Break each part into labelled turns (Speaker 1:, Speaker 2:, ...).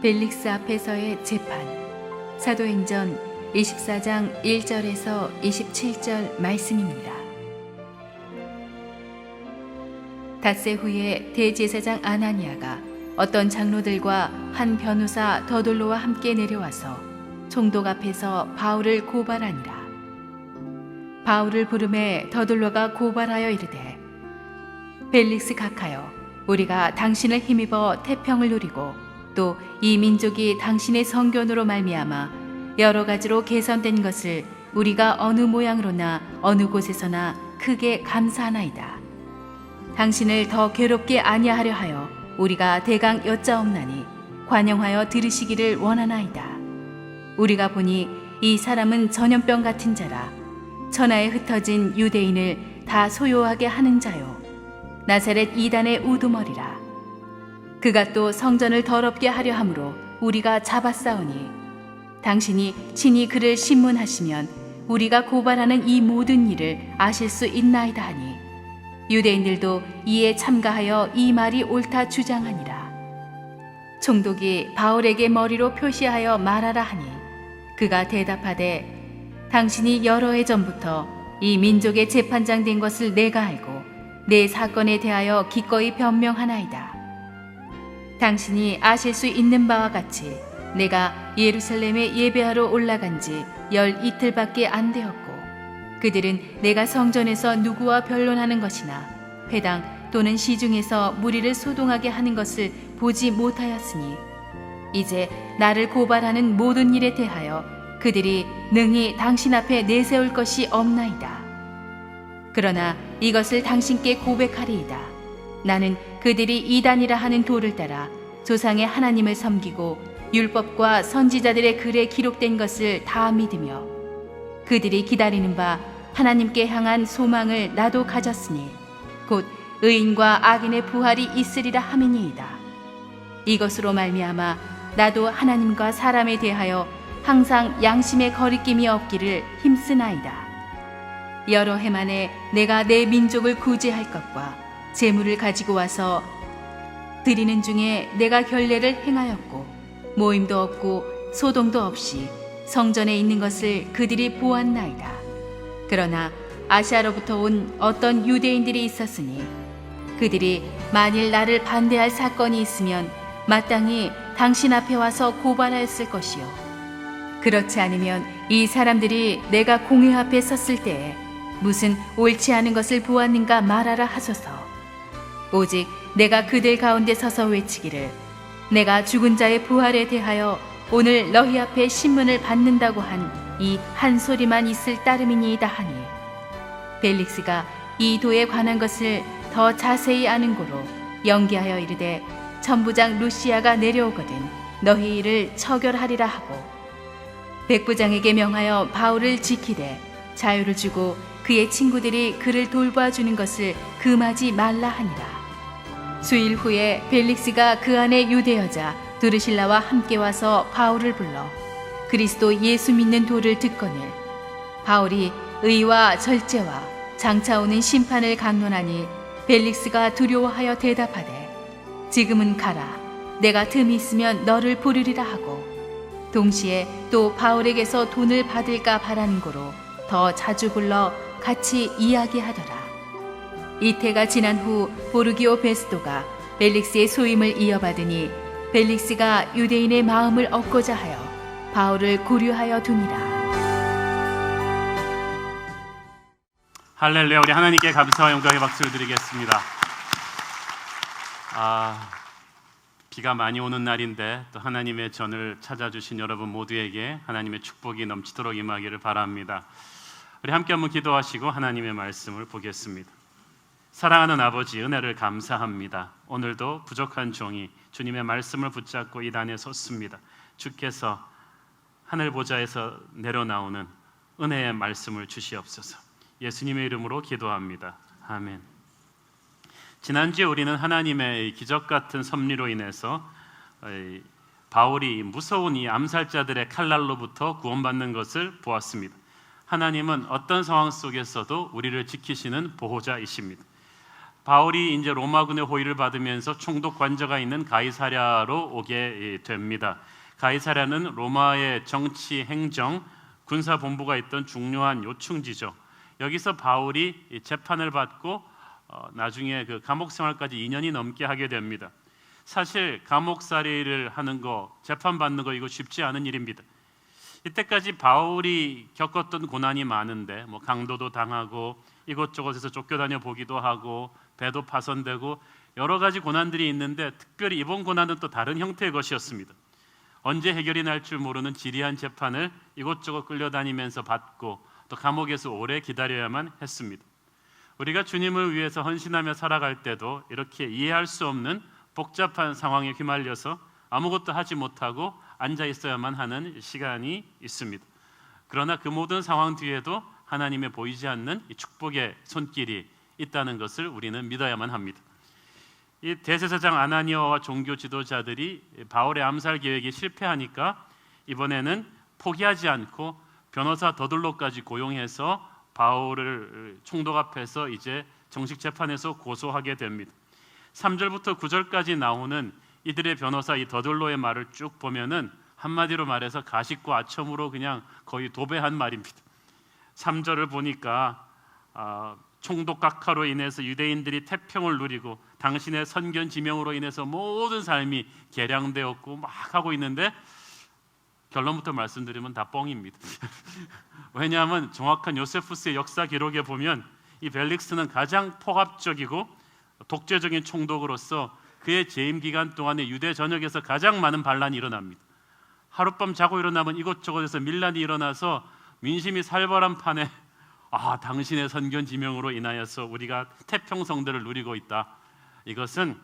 Speaker 1: 벨릭스 앞에서의 재판. 사도행전 24장 1절에서 27절 말씀입니다. 닷새 후에 대제사장 아나니아가 어떤 장로들과 한 변호사 더돌로와 함께 내려와서 총독 앞에서 바울을 고발하니라. 바울을 부르매 더돌로가 고발하여 이르되, 벨릭스 각하여, 우리가 당신을 힘입어 태평을 누리고 또 이 민족이 당신의 성견으로 말미암아 여러 가지로 개선된 것을 우리가 어느 모양으로나 어느 곳에서나 크게 감사하나이다. 당신을 더 괴롭게 아니하려 하여 우리가 대강 여짜옵나니 관영하여 들으시기를 원하나이다. 우리가 보니 이 사람은 전염병 같은 자라. 천하에 흩어진 유대인을 다 소요하게 하는 자요, 나사렛 이단의 우두머리라. 그가 또 성전을 더럽게 하려 함으로 우리가 잡았사오니 당신이 친히 그를 신문하시면 우리가 고발하는 이 모든 일을 아실 수 있나이다 하니, 유대인들도 이에 참가하여 이 말이 옳다 주장하니라. 총독이 바울에게 머리로 표시하여 말하라 하니, 그가 대답하되, 당신이 여러 해 전부터 이 민족의 재판장 된 것을 내가 알고 내 사건에 대하여 기꺼이 변명하나이다. 당신이 아실 수 있는 바와 같이 내가 예루살렘에 예배하러 올라간 지 12틀밖에 안 되었고, 그들은 내가 성전에서 누구와 변론하는 것이나 회당 또는 시중에서 무리를 소동하게 하는 것을 보지 못하였으니, 이제 나를 고발하는 모든 일에 대하여 그들이 능히 당신 앞에 내세울 것이 없나이다. 그러나 이것을 당신께 고백하리이다. 나는 그들이 이단이라 하는 도를 따라 조상의 하나님을 섬기고 율법과 선지자들의 글에 기록된 것을 다 믿으며 그들이 기다리는 바 하나님께 향한 소망을 나도 가졌으니 곧 의인과 악인의 부활이 있으리라 함이니이다. 이것으로 말미암아 나도 하나님과 사람에 대하여 항상 양심의 거리낌이 없기를 힘쓰나이다. 여러 해 만에 내가 내 민족을 구제할 것과 재물을 가지고 와서 드리는 중에 내가 결례를 행하였고 모임도 없고 소동도 없이 성전에 있는 것을 그들이 보았나이다. 그러나 아시아로부터 온 어떤 유대인들이 있었으니 그들이 만일 나를 반대할 사건이 있으면 마땅히 당신 앞에 와서 고발하였을 것이요, 그렇지 않으면 이 사람들이 내가 공회 앞에 섰을 때에 무슨 옳지 않은 것을 보았는가 말하라 하소서. 오직 내가 그들 가운데 서서 외치기를, 내가 죽은 자의 부활에 대하여 오늘 너희 앞에 신문을 받는다고 한 이 한 소리만 있을 따름이니이다 하니, 벨릭스가 이 도에 관한 것을 더 자세히 아는 고로 연기하여 이르되, 천부장 루시아가 내려오거든 너희 일을 처결하리라 하고, 백부장에게 명하여 바울을 지키되 자유를 주고 그의 친구들이 그를 돌봐주는 것을 금하지 말라 하니라. 수일 후에 벨릭스가 그 안에 유대 여자 드르실라와 함께 와서 바울을 불러 그리스도 예수 믿는 도를 듣거늘 바울이 의와 절제와 장차 오는 심판을 강론하니, 벨릭스가 두려워하여 대답하되, 지금은 가라. 내가 틈이 있으면 너를 부르리라 하고, 동시에 또 바울에게서 돈을 받을까 바라는 고로 더 자주 불러 같이 이야기하더라. 이태가 지난 후 보르기오 베스도가 벨릭스의 소임을 이어받으니, 벨릭스가 유대인의 마음을 얻고자 하여 바울을 고려하여 두니라.
Speaker 2: 할렐루야. 우리 하나님께 감사와 영광의 박수를 드리겠습니다. 비가 많이 오는 날인데 또 하나님의 전을 찾아주신 여러분 모두에게 하나님의 축복이 넘치도록 임하기를 바랍니다. 우리 함께 한번 기도하시고 하나님의 말씀을 보겠습니다. 사랑하는 아버지, 은혜를 감사합니다. 오늘도 부족한 종이 주님의 말씀을 붙잡고 이 단에 섰습니다. 주께서 하늘 보좌에서 내려나오는 은혜의 말씀을 주시옵소서. 예수님의 이름으로 기도합니다. 아멘. 지난주에 우리는 하나님의 기적 같은 섭리로 인해서 바울이 무서운 이 암살자들의 칼날로부터 구원받는 것을 보았습니다. 하나님은 어떤 상황 속에서도 우리를 지키시는 보호자이십니다. 바울이 이제 로마군의 호위를 받으면서 총독 관저가 있는 가이사랴로 오게 됩니다. 가이사랴는 로마의 정치, 행정, 군사 본부가 있던 중요한 요충지죠. 여기서 바울이 재판을 받고 나중에 그 감옥 생활까지 2년이 넘게 하게 됩니다. 사실 감옥살이를 하는 거, 재판 받는 거 이거 쉽지 않은 일입니다. 이때까지 바울이 겪었던 고난이 많은데 뭐 강도도 당하고 이곳저곳에서 쫓겨다녀 보기도 하고 배도 파손되고 여러 가지 고난들이 있는데 특별히 이번 고난은 또 다른 형태의 것이었습니다. 언제 해결이 날 줄 모르는 지리한 재판을 이곳저곳 끌려다니면서 받고 또 감옥에서 오래 기다려야만 했습니다. 우리가 주님을 위해서 헌신하며 살아갈 때도 이렇게 이해할 수 없는 복잡한 상황에 휘말려서 아무것도 하지 못하고 앉아 있어야만 하는 시간이 있습니다. 그러나 그 모든 상황 뒤에도 하나님의 보이지 않는 이 축복의 손길이 있다는 것을 우리는 믿어야만 합니다. 이 대제사장 아나니아와 종교 지도자들이 바울의 암살 계획이 실패하니까 이번에는 포기하지 않고 변호사 더둘로까지 고용해서 바울을 총독 앞에서 이제 정식 재판에서 고소하게 됩니다. 3절부터 9절까지 나오는 이들의 변호사 이 더둘로의 말을 쭉 보면은 한마디로 말해서 가식과 아첨으로 그냥 거의 도배한 말입니다. 3절을 보니까 총독 각하로 인해서 유대인들이 태평을 누리고 당신의 선견 지명으로 인해서 모든 삶이 개량되었고 막 하고 있는데 결론부터 말씀드리면 다 뻥입니다. 왜냐하면 정확한 요세푸스의 역사 기록에 보면 이 벨릭스는 가장 폭압적이고 독재적인 총독으로서 그의 재임 기간 동안에 유대 전역에서 가장 많은 반란이 일어납니다. 하룻밤 자고 일어나면 이곳저곳에서 밀란이 일어나서 민심이 살벌한 판에 당신의 선견 지명으로 인하여서 우리가 태평성대를 누리고 있다. 이것은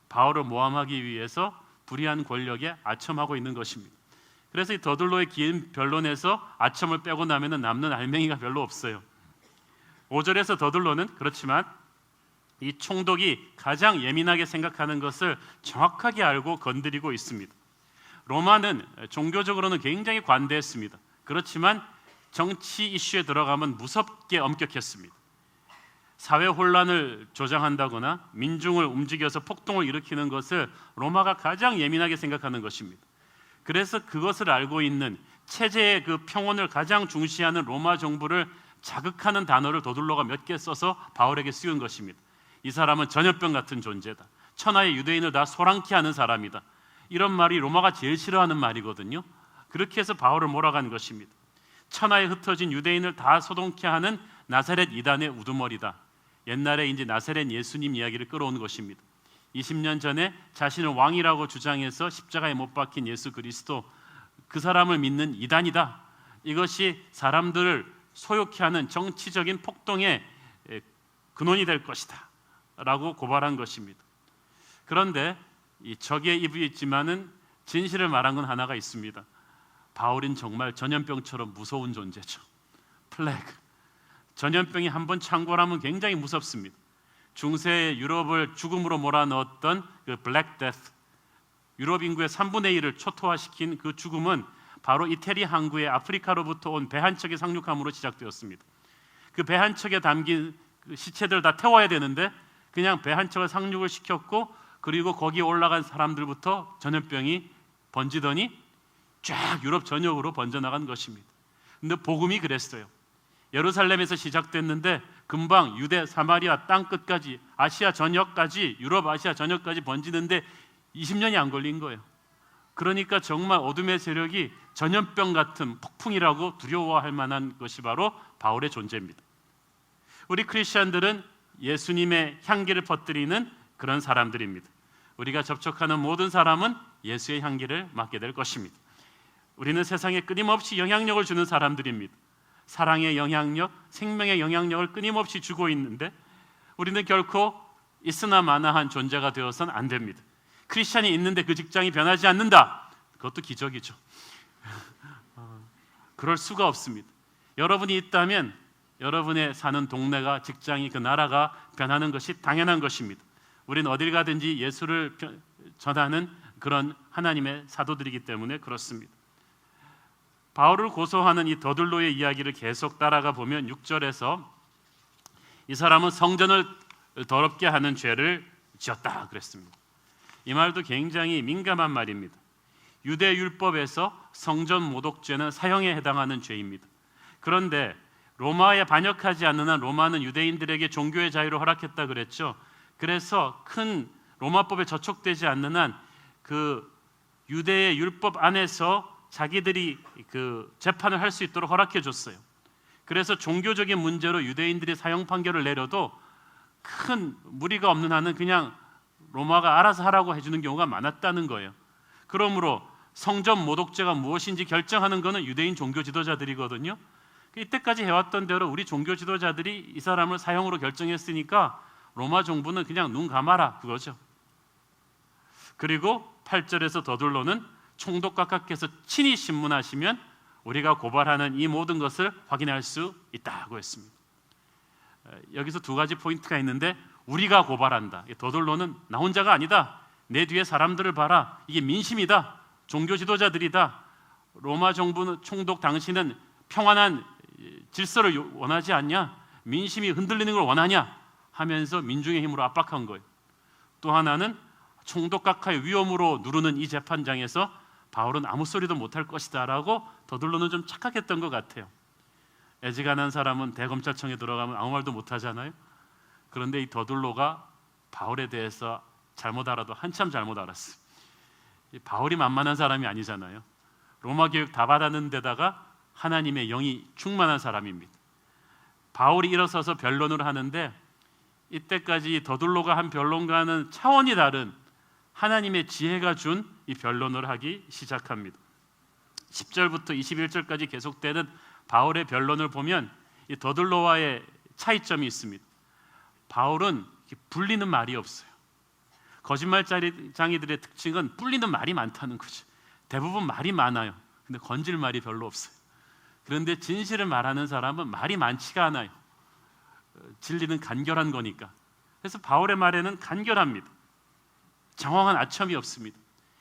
Speaker 2: 바울을 모함하기 위해서 불의한 권력에 아첨하고 있는 것입니다. 그래서 이 더둘로의 긴 변론에서 아첨을 빼고 나면 남는 알맹이가 별로 없어요. 5절에서 더둘로는 그렇지만 이 총독이 가장 예민하게 생각하는 것을 정확하게 알고 건드리고 있습니다. 로마는 종교적으로는 굉장히 관대했습니다. 그렇지만 정치 이슈에 들어가면 무섭게 엄격했습니다. 사회 혼란을 조장한다거나 민중을 움직여서 폭동을 일으키는 것을 로마가 가장 예민하게 생각하는 것입니다. 그래서 그것을 알고 있는 체제의 그 평온을 가장 중시하는 로마 정부를 자극하는 단어를 더둘로가 몇 개 써서 바울에게 씌운 것입니다. 이 사람은 전염병 같은 존재다. 천하의 유대인을 다 소란케 하는 사람이다. 이런 말이 로마가 제일 싫어하는 말이거든요. 그렇게 해서 바울을 몰아간 것입니다. 천하에 흩어진 유대인을 다 소동케 하는 나사렛 이단의 우두머리다. 옛날에 이제 나사렛 예수님 이야기를 끌어온 것입니다. 20년 전에 자신을 왕이라고 주장해서 십자가에 못 박힌 예수 그리스도, 그 사람을 믿는 이단이다. 이것이 사람들을 소욕케 하는 정치적인 폭동의 근원이 될 것이다 라고 고발한 것입니다. 그런데 이 적의 입이 있지만은 진실을 말한 건 하나가 있습니다. 바울은 정말 전염병처럼 무서운 존재죠. 플래그. 전염병이 한번 창궐하면 굉장히 무섭습니다. 중세 유럽을 죽음으로 몰아넣었던 그 블랙 데스, 유럽 인구의 3분의 1을 초토화시킨 그 죽음은 바로 이태리 항구의 아프리카로부터 온 배 한 척의 상륙함으로 시작되었습니다. 그 배 한 척에 담긴 그 시체들 다 태워야 되는데 그냥 배 한 척을 상륙을 시켰고 그리고 거기에 올라간 사람들부터 전염병이 번지더니 쫙 유럽 전역으로 번져나간 것입니다. 근데 복음이 그랬어요. 예루살렘에서 시작됐는데 금방 유대 사마리아 땅 끝까지 아시아 전역까지 유럽 아시아 전역까지 번지는데 20년이 안 걸린 거예요. 그러니까 정말 어둠의 세력이 전염병 같은 폭풍이라고 두려워할 만한 것이 바로 바울의 존재입니다. 우리 크리스천들은 예수님의 향기를 퍼뜨리는 그런 사람들입니다. 우리가 접촉하는 모든 사람은 예수의 향기를 맡게 될 것입니다. 우리는 세상에 끊임없이 영향력을 주는 사람들입니다. 사랑의 영향력, 생명의 영향력을 끊임없이 주고 있는데 우리는 결코 있으나 마나한 존재가 되어서는 안 됩니다. 크리스찬이 있는데 그 직장이 변하지 않는다. 그것도 기적이죠. 그럴 수가 없습니다. 여러분이 있다면 여러분의 사는 동네가, 직장이, 그 나라가 변하는 것이 당연한 것입니다. 우리는 어딜 가든지 예수를 전하는 그런 하나님의 사도들이기 때문에 그렇습니다. 바울을 고소하는 이 더둘로의 이야기를 계속 따라가 보면 6절에서 이 사람은 성전을 더럽게 하는 죄를 지었다 그랬습니다. 이 말도 굉장히 민감한 말입니다. 유대 율법에서 성전 모독죄는 사형에 해당하는 죄입니다. 그런데 로마에 반역하지 않는 한 로마는 유대인들에게 종교의 자유를 허락했다 그랬죠. 그래서 큰 로마법에 저촉되지 않는 한 그 유대의 율법 안에서 자기들이 그 재판을 할 수 있도록 허락해 줬어요. 그래서 종교적인 문제로 유대인들이 사형 판결을 내려도 큰 무리가 없는 한은 그냥 로마가 알아서 하라고 해주는 경우가 많았다는 거예요. 그러므로 성전 모독죄가 무엇인지 결정하는 것은 유대인 종교 지도자들이거든요. 이때까지 해왔던 대로 우리 종교 지도자들이 이 사람을 사형으로 결정했으니까 로마 정부는 그냥 눈 감아라 그거죠. 그리고 8절에서 더둘로는 총독각하께서 친히 신문하시면 우리가 고발하는 이 모든 것을 확인할 수 있다고 했습니다. 여기서 두 가지 포인트가 있는데, 우리가 고발한다. 더둘로는 나 혼자가 아니다. 내 뒤에 사람들을 봐라. 이게 민심이다. 종교 지도자들이다. 로마 정부는 총독 당신은 평안한 질서를 원하지 않냐? 민심이 흔들리는 걸 원하냐? 하면서 민중의 힘으로 압박한 거예요. 또 하나는 총독각하의 위험으로 누르는 이 재판장에서 바울은 아무 소리도 못할 것이다 라고 더둘로는 좀 착각했던 것 같아요. 애지간한 사람은 대검찰청에 들어가면 아무 말도 못하잖아요. 그런데 이 더둘로가 바울에 대해서 잘못 알아도 한참 잘못 알았어요. 바울이 만만한 사람이 아니잖아요. 로마 교육 다 받았는 데다가 하나님의 영이 충만한 사람입니다. 바울이 일어서서 변론을 하는데 이때까지 더둘로가 한 변론과는 차원이 다른 하나님의 지혜가 준 이 변론을 하기 시작합니다. 10절부터 21절까지 계속되는 바울의 변론을 보면 이 더둘로와의 차이점이 있습니다. 바울은 불리는 말이 없어요. 거짓말장이들의 특징은 불리는 말이 많다는 거죠. 대부분 말이 많아요. 근데 건질 말이 별로 없어요. 그런데 진실을 말하는 사람은 말이 많지가 않아요. 진리는 간결한 거니까. 그래서 바울의 말에는 간결합니다. 장황한 아첨이 없습니다.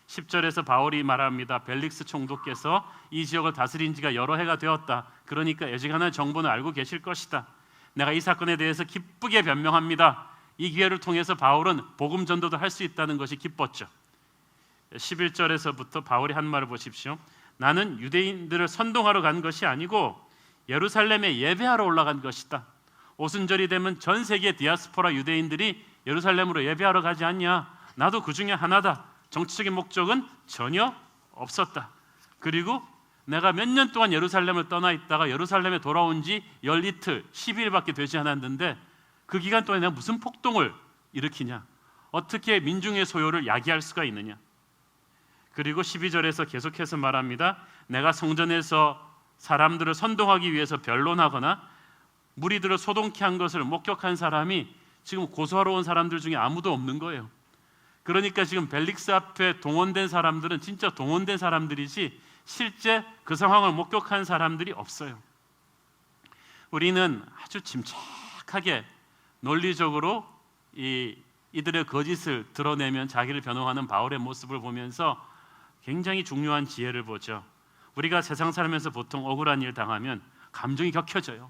Speaker 2: 10절에서 바울이 말합니다. 벨릭스 총독께서 이 지역을 다스린 지가 여러 해가 되었다. 그러니까 애지간한 정보는 알고 계실 것이다. 내가 이 사건에 대해서 기쁘게 변명합니다. 이 기회를 통해서 바울은 복음 전도도 할 수 있다는 것이 기뻤죠. 11절에서부터 바울이 한 말을 보십시오. 나는 유대인들을 선동하러 간 것이 아니고 예루살렘에 예배하러 올라간 것이다. 오순절이 되면 전 세계 디아스포라 유대인들이 예루살렘으로 예배하러 가지 않냐? 나도 그 중에 하나다. 정치적인 목적은 전혀 없었다. 그리고 내가 몇 년 동안 예루살렘을 떠나 있다가 예루살렘에 돌아온 지 열 이틀, 10일밖에 되지 않았는데 그 기간 동안에 내가 무슨 폭동을 일으키냐? 어떻게 민중의 소요를 야기할 수가 있느냐? 그리고 12절에서 계속해서 말합니다. 내가 성전에서 사람들을 선동하기 위해서 변론하거나 무리들을 소동케 한 것을 목격한 사람이 지금 고소하러 온 사람들 중에 아무도 없는 거예요. 그러니까 지금 벨릭스 앞에 동원된 사람들은 진짜 동원된 사람들이지 실제 그 상황을 목격한 사람들이 없어요. 우리는 아주 침착하게 논리적으로 이들의 거짓을 드러내면 자기를 변호하는 바울의 모습을 보면서 굉장히 중요한 지혜를 보죠. 우리가 세상 살면서 보통 억울한 일 당하면 감정이 격해져요.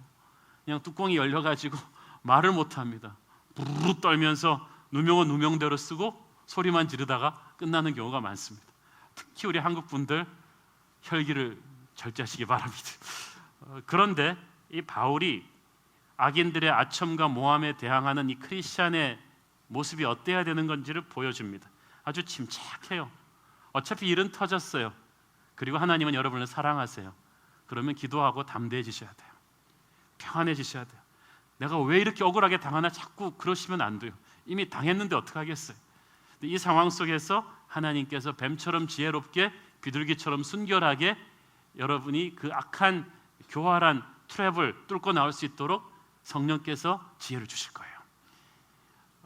Speaker 2: 그냥 뚜껑이 열려가지고 말을 못합니다. 부르르 떨면서 누명은 누명대로 쓰고 소리만 지르다가 끝나는 경우가 많습니다. 특히 우리 한국 분들 혈기를 절제하시기 바랍니다. 그런데 이 바울이 악인들의 아첨과 모함에 대항하는 이 크리스찬의 모습이 어때야 되는 건지를 보여줍니다. 아주 침착해요. 어차피 일은 터졌어요. 그리고 하나님은 여러분을 사랑하세요. 그러면 기도하고 담대해지셔야 돼요. 평안해지셔야 돼요. 내가 왜 이렇게 억울하게 당하나 자꾸 그러시면 안 돼요. 이미 당했는데 어떡하겠어요. 이 상황 속에서 하나님께서 뱀처럼 지혜롭게 비둘기처럼 순결하게 여러분이 그 악한 교활한 트랩을 뚫고 나올 수 있도록 성령께서 지혜를 주실 거예요.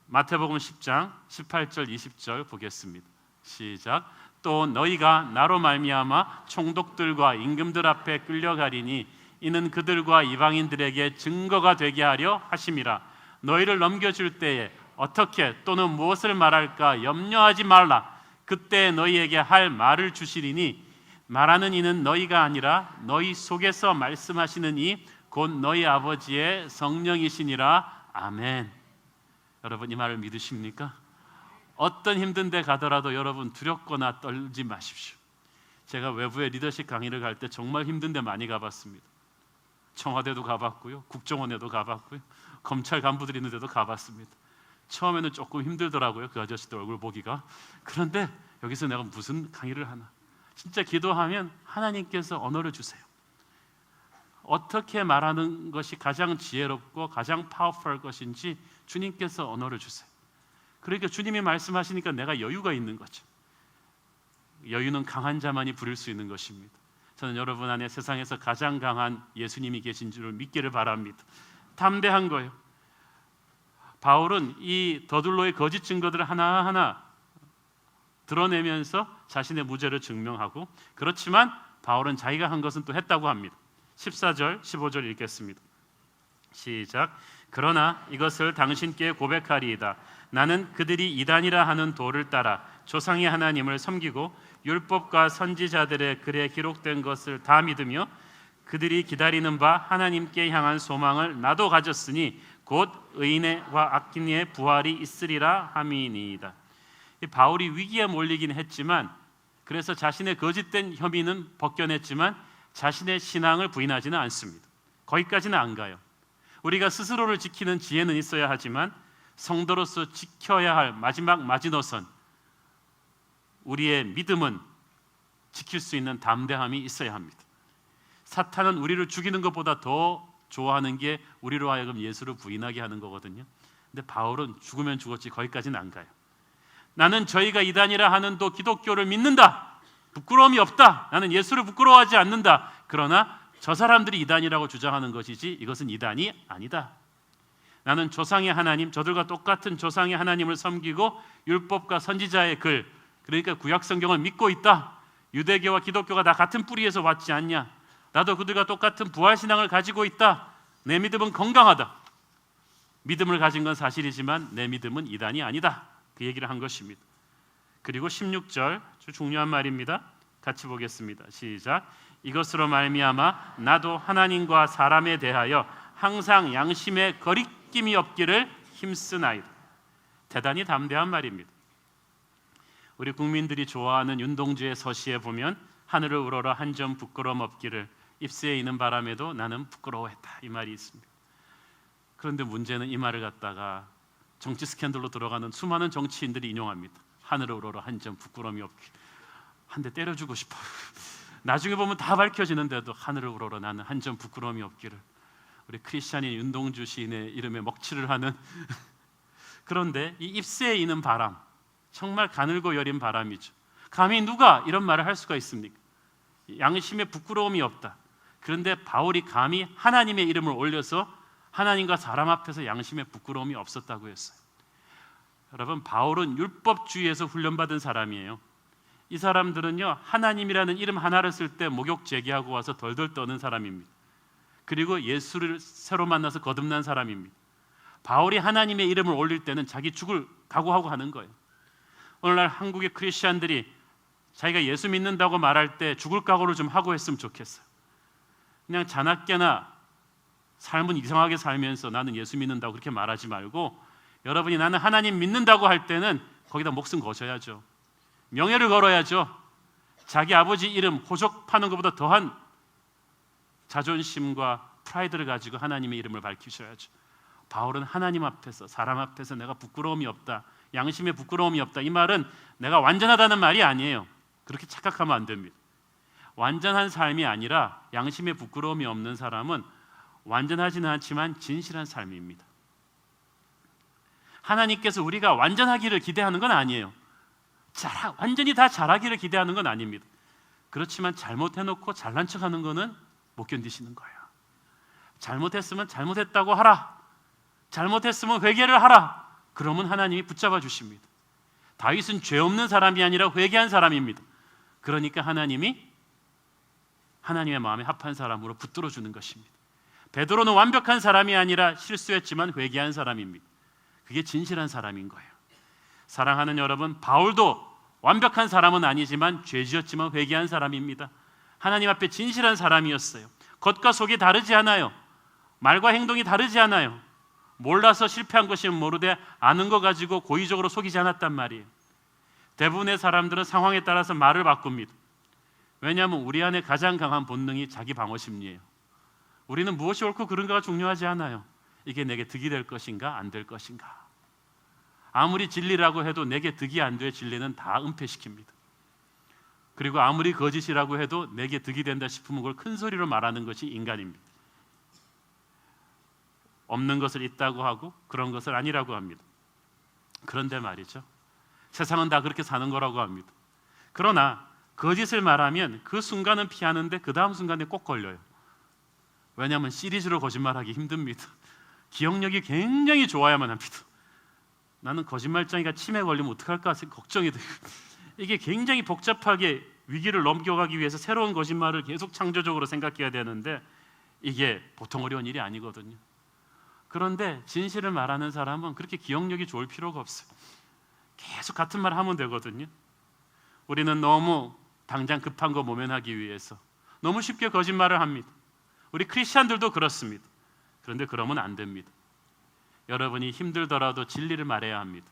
Speaker 2: 마태복음 10장 18절 20절 보겠습니다. 시작. 또 너희가 나로 말미암아 총독들과 임금들 앞에 끌려가리니 이는 그들과 이방인들에게 증거가 되게 하려 하심이라. 너희를 넘겨줄 때에 어떻게 또는 무엇을 말할까 염려하지 말라. 그때 너희에게 할 말을 주시리니 말하는 이는 너희가 아니라 너희 속에서 말씀하시는 이 곧 너희 아버지의 성령이시니라. 아멘. 여러분 이 말을 믿으십니까? 어떤 힘든 데 가더라도 여러분 두렵거나 떨지 마십시오. 제가 외부에 리더십 강의를 갈 때 정말 힘든 데 많이 가봤습니다. 청와대도 가봤고요, 국정원에도 가봤고요, 검찰 간부들이 있는 데도 가봤습니다. 처음에는 조금 힘들더라고요, 그 아저씨들 얼굴 보기가. 그런데 여기서 내가 무슨 강의를 하나, 진짜 기도하면 하나님께서 언어를 주세요. 어떻게 말하는 것이 가장 지혜롭고 가장 파워풀할 것인지 주님께서 언어를 주세요. 그러니까 주님이 말씀하시니까 내가 여유가 있는 거죠. 여유는 강한 자만이 부릴 수 있는 것입니다. 저는 여러분 안에 세상에서 가장 강한 예수님이 계신 줄을 믿기를 바랍니다. 담대한 거예요. 바울은 이 더둘로의 거짓 증거들을 하나하나 드러내면서 자신의 무죄를 증명하고, 그렇지만 바울은 자기가 한 것은 또 했다고 합니다. 14절 15절 읽겠습니다. 시작. 그러나 이것을 당신께 고백하리이다. 나는 그들이 이단이라 하는 도를 따라 조상의 하나님을 섬기고 율법과 선지자들의 글에 기록된 것을 다 믿으며 그들이 기다리는 바 하나님께 향한 소망을 나도 가졌으니 곧 의인과 악인의 부활이 있으리라 함이니이다. 바울이 위기에 몰리긴 했지만, 그래서 자신의 거짓된 혐의는 벗겨냈지만 자신의 신앙을 부인하지는 않습니다. 거기까지는 안 가요. 우리가 스스로를 지키는 지혜는 있어야 하지만 성도로서 지켜야 할 마지막 마지노선, 우리의 믿음은 지킬 수 있는 담대함이 있어야 합니다. 사탄은 우리를 죽이는 것보다 더 좋아하는 게 우리로 하여금 예수를 부인하게 하는 거거든요. 근데 바울은 죽으면 죽었지 거기까지는 안 가요. 나는 저희가 이단이라 하는 도 기독교를 믿는다. 부끄러움이 없다. 나는 예수를 부끄러워하지 않는다. 그러나 저 사람들이 이단이라고 주장하는 것이지 이것은 이단이 아니다. 나는 조상의 하나님, 저들과 똑같은 조상의 하나님을 섬기고 율법과 선지자의 글, 그러니까 구약 성경을 믿고 있다. 유대교와 기독교가 다 같은 뿌리에서 왔지 않냐. 나도 그들과 똑같은 부활신앙을 가지고 있다. 내 믿음은 건강하다. 믿음을 가진 건 사실이지만 내 믿음은 이단이 아니다. 그 얘기를 한 것입니다. 그리고 16절 아주 중요한 말입니다. 같이 보겠습니다. 시작. 이것으로 말미암아 나도 하나님과 사람에 대하여 항상 양심에 거리낌이 없기를 힘쓰나이다. 대단히 담대한 말입니다. 우리 국민들이 좋아하는 윤동주의 서시에 보면 하늘을 우러러 한 점 부끄러움 없기를 입새에 있는 바람에도 나는 부끄러워했다, 이 말이 있습니다. 그런데 문제는 이 말을 갖다가 정치 스캔들로 들어가는 수많은 정치인들이 인용합니다. 하늘을 우러러 한 점 부끄러움이 없기. 한 대 때려주고 싶어요. 나중에 보면 다 밝혀지는데도 하늘을 우러러 나는 한 점 부끄러움이 없기를. 우리 크리스찬인 윤동주 시인의 이름에 먹칠을 하는 그런데 이 입새에 있는 바람, 정말 가늘고 여린 바람이죠. 감히 누가 이런 말을 할 수가 있습니까? 양심에 부끄러움이 없다. 그런데 바울이 감히 하나님의 이름을 올려서 하나님과 사람 앞에서 양심에 부끄러움이 없었다고 했어요. 여러분, 바울은 율법주의에서 훈련받은 사람이에요. 이 사람들은요, 하나님이라는 이름 하나를 쓸 때 목욕 제기하고 와서 덜덜 떠는 사람입니다. 그리고 예수를 새로 만나서 거듭난 사람입니다. 바울이 하나님의 이름을 올릴 때는 자기 죽을 각오하고 하는 거예요. 오늘날 한국의 크리스찬들이 자기가 예수 믿는다고 말할 때 죽을 각오를 좀 하고 했으면 좋겠어요. 그냥 자나깨나 삶은 이상하게 살면서 나는 예수 믿는다고 그렇게 말하지 말고, 여러분이 나는 하나님 믿는다고 할 때는 거기다 목숨 거셔야죠. 명예를 걸어야죠. 자기 아버지 이름 호적파는 것보다 더한 자존심과 프라이드를 가지고 하나님의 이름을 밝히셔야죠. 바울은 하나님 앞에서, 사람 앞에서 내가 부끄러움이 없다, 양심에 부끄러움이 없다, 이 말은 내가 완전하다는 말이 아니에요. 그렇게 착각하면 안 됩니다. 완전한 삶이 아니라 양심에 부끄러움이 없는 사람은 완전하지는 않지만 진실한 삶입니다. 하나님께서 우리가 완전하기를 기대하는 건 아니에요. 완전히 다 잘하기를 기대하는 건 아닙니다. 그렇지만 잘못해놓고 잘난 척하는 거는 못 견디시는 거예요. 잘못했으면 잘못했다고 하라. 잘못했으면 회개를 하라. 그러면 하나님이 붙잡아 주십니다. 다윗은 죄 없는 사람이 아니라 회개한 사람입니다. 그러니까 하나님이 하나님의 마음에 합한 사람으로 붙들어 주는 것입니다. 베드로는 완벽한 사람이 아니라 실수했지만 회개한 사람입니다. 그게 진실한 사람인 거예요. 사랑하는 여러분, 바울도 완벽한 사람은 아니지만 죄 지었지만 회개한 사람입니다. 하나님 앞에 진실한 사람이었어요. 겉과 속이 다르지 않아요. 말과 행동이 다르지 않아요. 몰라서 실패한 것이면 모르되 아는 거 가지고 고의적으로 속이지 않았단 말이에요. 대부분의 사람들은 상황에 따라서 말을 바꿉니다. 왜냐하면 우리 안에 가장 강한 본능이 자기 방어 심리예요. 우리는 무엇이 옳고 그른가가 중요하지 않아요. 이게 내게 득이 될 것인가 안 될 것인가. 아무리 진리라고 해도 내게 득이 안 돼 진리는 다 은폐시킵니다. 그리고 아무리 거짓이라고 해도 내게 득이 된다 싶으면 그걸 큰 소리로 말하는 것이 인간입니다. 없는 것을 있다고 하고 그런 것을 아니라고 합니다. 그런데 말이죠, 세상은 다 그렇게 사는 거라고 합니다. 그러나 거짓을 말하면 그 순간은 피하는데 그 다음 순간에 꼭 걸려요. 왜냐하면 시리즈로 거짓말하기 힘듭니다. 기억력이 굉장히 좋아야만 합니다. 나는 거짓말쟁이가 치매 걸리면 어떡할까 걱정이 돼요. 이게 굉장히 복잡하게 위기를 넘겨가기 위해서 새로운 거짓말을 계속 창조적으로 생각해야 되는데 이게 보통 어려운 일이 아니거든요. 그런데 진실을 말하는 사람은 그렇게 기억력이 좋을 필요가 없어요. 계속 같은 말 하면 되거든요. 우리는 너무 당장 급한 거 모면하기 위해서 너무 쉽게 거짓말을 합니다. 우리 크리스찬들도 그렇습니다. 그런데 그러면 안 됩니다. 여러분이 힘들더라도 진리를 말해야 합니다.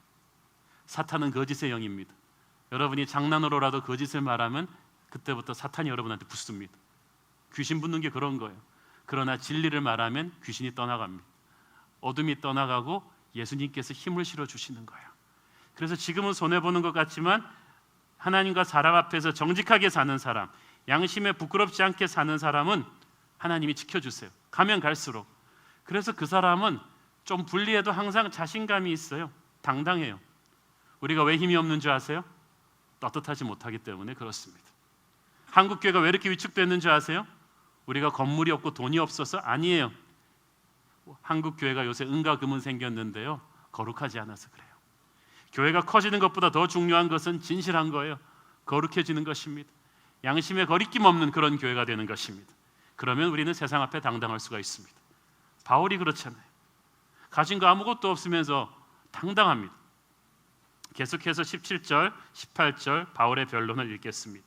Speaker 2: 사탄은 거짓의 영입니다. 여러분이 장난으로라도 거짓을 말하면 그때부터 사탄이 여러분한테 붙습니다. 귀신 붙는 게 그런 거예요. 그러나 진리를 말하면 귀신이 떠나갑니다. 어둠이 떠나가고 예수님께서 힘을 실어주시는 거예요. 그래서 지금은 손해보는 것 같지만 하나님과 사람 앞에서 정직하게 사는 사람, 양심에 부끄럽지 않게 사는 사람은 하나님이 지켜주세요. 가면 갈수록. 그래서 그 사람은 좀 불리해도 항상 자신감이 있어요. 당당해요. 우리가 왜 힘이 없는 줄 아세요? 떳떳하지 못하기 때문에 그렇습니다. 한국 교회가 왜 이렇게 위축됐는 줄 아세요? 우리가 건물이 없고 돈이 없어서 아니에요. 한국 교회가 요새 은과 금은 생겼는데요, 거룩하지 않아서 그래요. 교회가 커지는 것보다 더 중요한 것은 진실한 거예요. 거룩해지는 것입니다. 양심에 거리낌 없는 그런 교회가 되는 것입니다. 그러면 우리는 세상 앞에 당당할 수가 있습니다. 바울이 그렇잖아요. 가진 거 아무것도 없으면서 당당합니다. 계속해서 17절, 18절 바울의 변론을 읽겠습니다.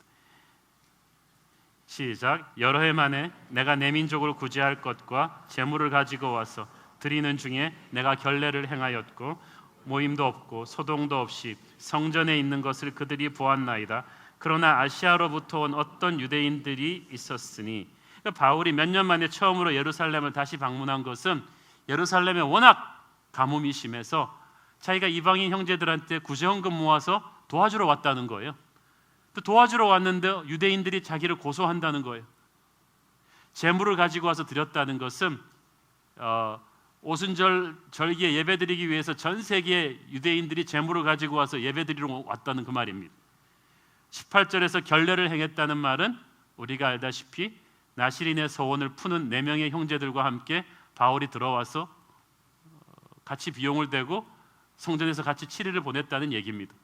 Speaker 2: 시작. 여러 해 만에 내가 내 민족을 구제할 것과 재물을 가지고 와서 드리는 중에 내가 결례를 행하였고 모임도 없고 소동도 없이 성전에 있는 것을 그들이 보았나이다. 그러나 아시아로부터 온 어떤 유대인들이 있었으니, 그러니까 바울이 몇 년 만에 처음으로 예루살렘을 다시 방문한 것은 예루살렘에 워낙 가뭄이 심해서 자기가 이방인 형제들한테 구제헌금 모아서 도와주러 왔다는 거예요. 또 도와주러 왔는데 유대인들이 자기를 고소한다는 거예요. 재물을 가지고 와서 드렸다는 것은 오순절 절기에 예배드리기 위해서 전 세계 유대인들이 재물을 가지고 와서 예배드리러 왔다는 그 말입니다. 18절에서 결례를 행했다는 말은 우리가 알다시피 나시린의 서원을 푸는 4명의 형제들과 함께 바울이 들어와서 같이 비용을 대고 성전에서 같이 7일을 보냈다는 얘기입니다.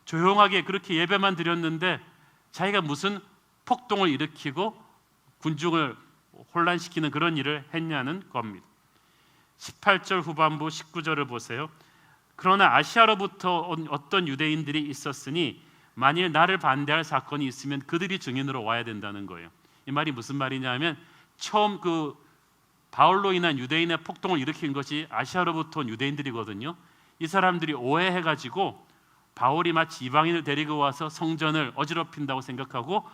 Speaker 2: 조용하게 그렇게 예배만 드렸는데 자기가 무슨 폭동을 일으키고 군중을 혼란시키는 그런 일을 했냐는 겁니다. 18절 후반부 19절을 보세요. 그러나 아시아로부터 온 어떤 유대인들이 있었으니 만일 나를 반대할 사건이 있으면 그들이 증인으로 와야 된다는 거예요. 이 말이 무슨 말이냐면 처음 그 바울로 인한 유대인의 폭동을 일으킨 것이 아시아로부터 온 유대인들이거든요. 이 사람들이 오해해가지고 바울이 마치 이방인을 데리고 와서 성전을 어지럽힌다고 생각하고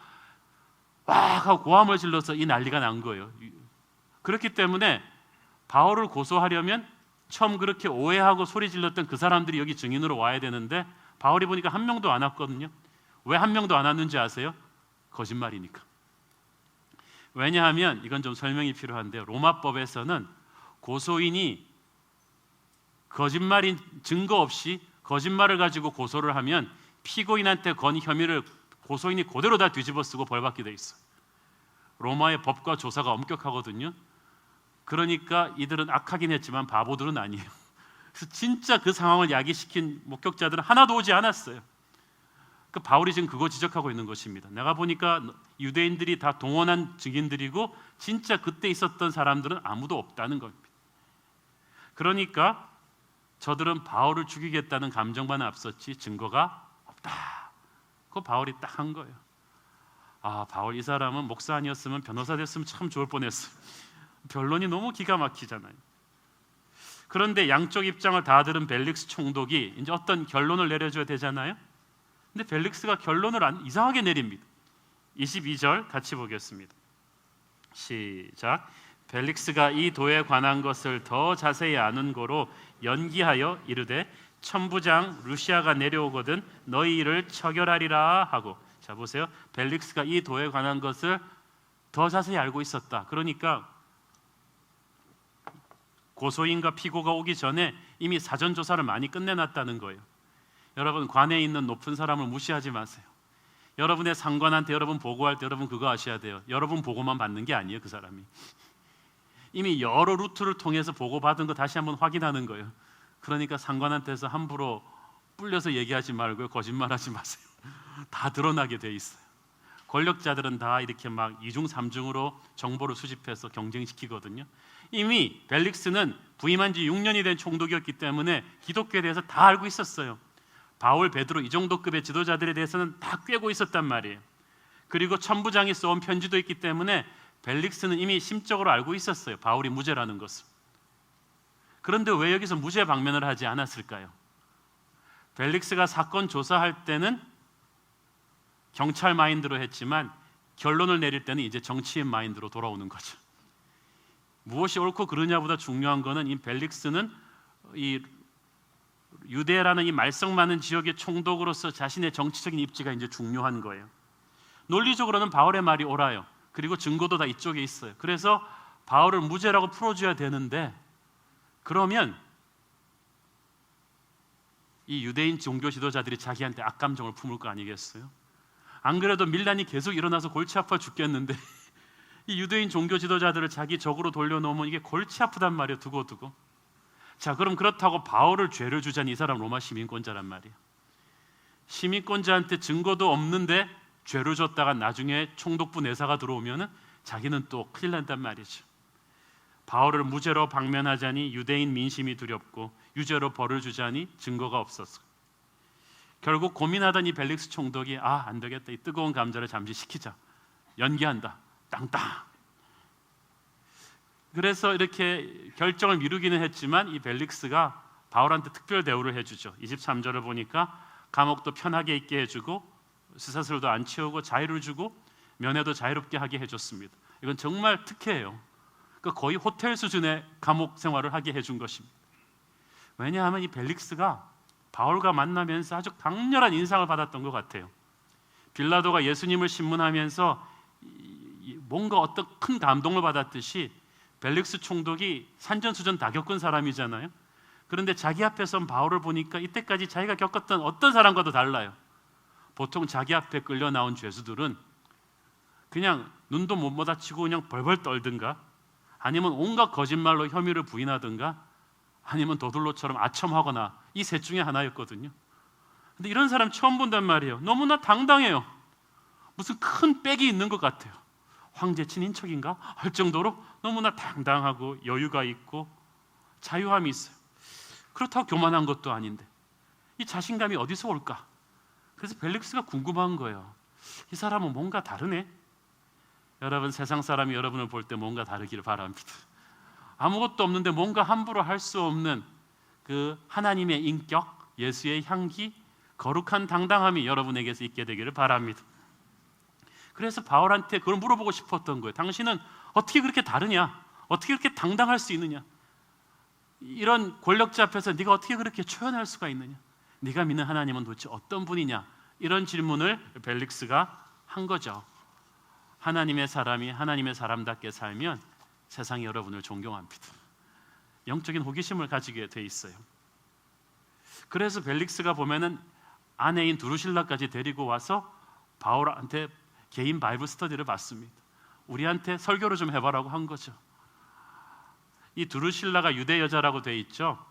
Speaker 2: 와 하고 고함을 질러서 이 난리가 난 거예요. 그렇기 때문에 바울을 고소하려면 처음 그렇게 오해하고 소리 질렀던 그 사람들이 여기 증인으로 와야 되는데 바울이 보니까 한 명도 안 왔거든요. 왜 한 명도 안 왔는지 아세요? 거짓말이니까. 왜냐하면 이건 좀 설명이 필요한데요. 로마법에서는 고소인이 거짓말인 증거 없이 거짓말을 가지고 고소를 하면 피고인한테 건 혐의를 고소인이 그대로 다 뒤집어쓰고 벌받게 돼 있어. 로마의 법과 조사가 엄격하거든요. 그러니까 이들은 악하긴 했지만 바보들은 아니에요. 그래서 진짜 그 상황을 야기시킨 목격자들은 하나도 오지 않았어요. 그 바울이 지금 그거 지적하고 있는 것입니다. 내가 보니까 유대인들이 다 동원한 증인들이고 진짜 그때 있었던 사람들은 아무도 없다는 겁니다. 그러니까 저들은 바울을 죽이겠다는 감정만 앞섰지 증거가 없다. 그거 바울이 딱 한 거예요. 아, 바울 이 사람은 목사 아니었으면 변호사 됐으면 참 좋을 뻔했어. 변론이 너무 기가 막히잖아요. 그런데 양쪽 입장을 다 들은 벨릭스 총독이 이제 어떤 결론을 내려줘야 되잖아요. 근데 벨릭스가 결론을 이상하게 내립니다. 22절 같이 보겠습니다. 시작. 벨릭스가 이 도에 관한 것을 더 자세히 아는 고로 연기하여 이르되 천부장 루시아가 내려오거든 너희 이를 처결하리라 하고. 자 보세요. 벨릭스가 이 도에 관한 것을 더 자세히 알고 있었다. 그러니까 고소인과 피고가 오기 전에 이미 사전 조사를 많이 끝내놨다는 거예요. 여러분, 관에 있는 높은 사람을 무시하지 마세요. 여러분의 상관한테 여러분 보고할 때 여러분 그거 아셔야 돼요. 여러분 보고만 받는 게 아니에요. 그 사람이 이미 여러 루트를 통해서 보고받은 거 다시 한번 확인하는 거예요. 그러니까 상관한테서 함부로 불려서 얘기하지 말고요, 거짓말하지 마세요. 다 드러나게 돼 있어요. 권력자들은 다 이렇게 막 이중 삼중으로 정보를 수집해서 경쟁시키거든요. 이미 벨릭스는 부임한 지 6년이 된 총독이었기 때문에 기독교에 대해서 다 알고 있었어요. 바울, 베드로 이 정도 급의 지도자들에 대해서는 다 꿰고 있었단 말이에요. 그리고 천부장이 써온 편지도 있기 때문에 벨릭스는 이미 심적으로 알고 있었어요. 바울이 무죄라는 것을. 그런데 왜 여기서 무죄 방면을 하지 않았을까요? 벨릭스가 사건 조사할 때는 경찰 마인드로 했지만 결론을 내릴 때는 이제 정치인 마인드로 돌아오는 거죠. 무엇이 옳고 그르냐보다 중요한 거는 이 벨릭스는 이 유대라는 이 말썽 많은 지역의 총독으로서 자신의 정치적인 입지가 이제 중요한 거예요. 논리적으로는 바울의 말이 옳아요. 그리고 증거도 다 이쪽에 있어요. 그래서 바울을 무죄라고 풀어줘야 되는데, 그러면 이 유대인 종교 지도자들이 자기한테 악감정을 품을 거 아니겠어요? 안 그래도 밀란이 계속 일어나서 골치 아파 죽겠는데 이 유대인 종교 지도자들을 자기 적으로 돌려놓으면 이게 골치 아프단 말이에요. 두고두고. 자, 그럼 그렇다고 바울을 죄를 주자니 이 사람 로마 시민권자란 말이에요. 시민권자한테 증거도 없는데 죄를 줬다가 나중에 총독부 내사가 들어오면 자기는 또 큰일 난단 말이죠. 바울을 무죄로 방면하자니 유대인 민심이 두렵고 유죄로 벌을 주자니 증거가 없었어. 결국 고민하던 이 벨릭스 총독이 안 되겠다. 이 뜨거운 감자를 잠시 식히자. 연기한다. 땅땅. 그래서 이렇게 결정을 미루기는 했지만 이 벨릭스가 바울한테 특별 대우를 해주죠. 23절을 보니까 감옥도 편하게 있게 해주고 쇠사슬도 안 채우고 자유를 주고 면회도 자유롭게 하게 해줬습니다. 이건 정말 특혜예요. 그러니까 거의 호텔 수준의 감옥 생활을 하게 해준 것입니다. 왜냐하면 이 벨릭스가 바울과 만나면서 아주 강렬한 인상을 받았던 것 같아요. 빌라도가 예수님을 신문하면서 뭔가 어떤 큰 감동을 받았듯이 벨릭스 총독이 산전수전 다 겪은 사람이잖아요. 그런데 자기 앞에 선 바울을 보니까 이때까지 자기가 겪었던 어떤 사람과도 달라요. 보통 자기 앞에 끌려 나온 죄수들은 그냥 눈도 못 마주치고 그냥 벌벌 떨든가, 아니면 온갖 거짓말로 혐의를 부인하든가, 아니면 도들로처럼 아첨하거나, 이 셋 중에 하나였거든요. 근데 이런 사람 처음 본단 말이에요. 너무나 당당해요. 무슨 큰 백이 있는 것 같아요. 황제 친인척인가 할 정도로 너무나 당당하고 여유가 있고 자유함이 있어요. 그렇다고 교만한 것도 아닌데 이 자신감이 어디서 올까? 그래서 벨릭스가 궁금한 거예요. 이 사람은 뭔가 다르네. 여러분, 세상 사람이 여러분을 볼 때 뭔가 다르기를 바랍니다. 아무것도 없는데 뭔가 함부로 할 수 없는 그 하나님의 인격, 예수의 향기, 거룩한 당당함이 여러분에게서 있게 되기를 바랍니다. 그래서 바울한테 그걸 물어보고 싶었던 거예요. 당신은 어떻게 그렇게 다르냐? 어떻게 그렇게 당당할 수 있느냐? 이런 권력자 앞에서 네가 어떻게 그렇게 초연할 수가 있느냐? 네가 믿는 하나님은 도대체 어떤 분이냐? 이런 질문을 벨릭스가 한 거죠. 하나님의 사람이 하나님의 사람답게 살면 세상이 여러분을 존경합니다. 영적인 호기심을 가지게 돼 있어요. 그래서 벨릭스가 보면은 아내인 두루실라까지 데리고 와서 바울한테 개인 바이블 스터디를 받습니다. 우리한테 설교를 좀 해봐라고 한 거죠. 이 두루실라가 유대 여자라고 돼 있죠.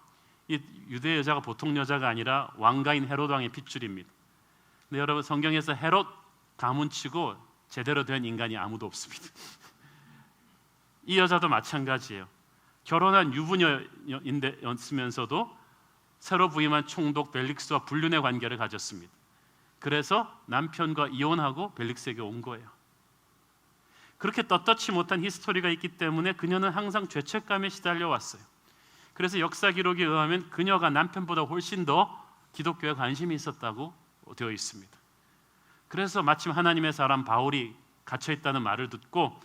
Speaker 2: 이 유대 여자가 보통 여자가 아니라 왕가인 헤롯 왕의 핏줄입니다. 근데 여러분, 성경에서 헤롯 가문치고 제대로 된 인간이 아무도 없습니다. 이 여자도 마찬가지예요. 결혼한 유부녀였으면서도 새로 부임한 총독 벨릭스와 불륜의 관계를 가졌습니다. 그래서 남편과 이혼하고 벨릭스에게 온 거예요. 그렇게 떳떳지 못한 히스토리가 있기 때문에 그녀는 항상 죄책감에 시달려 왔어요. 그래서 역사 기록에 의하면 그녀가 남편보다 훨씬 더 기독교에 관심이 있었다고 되어 있습니다. 그래서 마침 하나님의 사람 바울이 갇혀 있다는 말을 듣고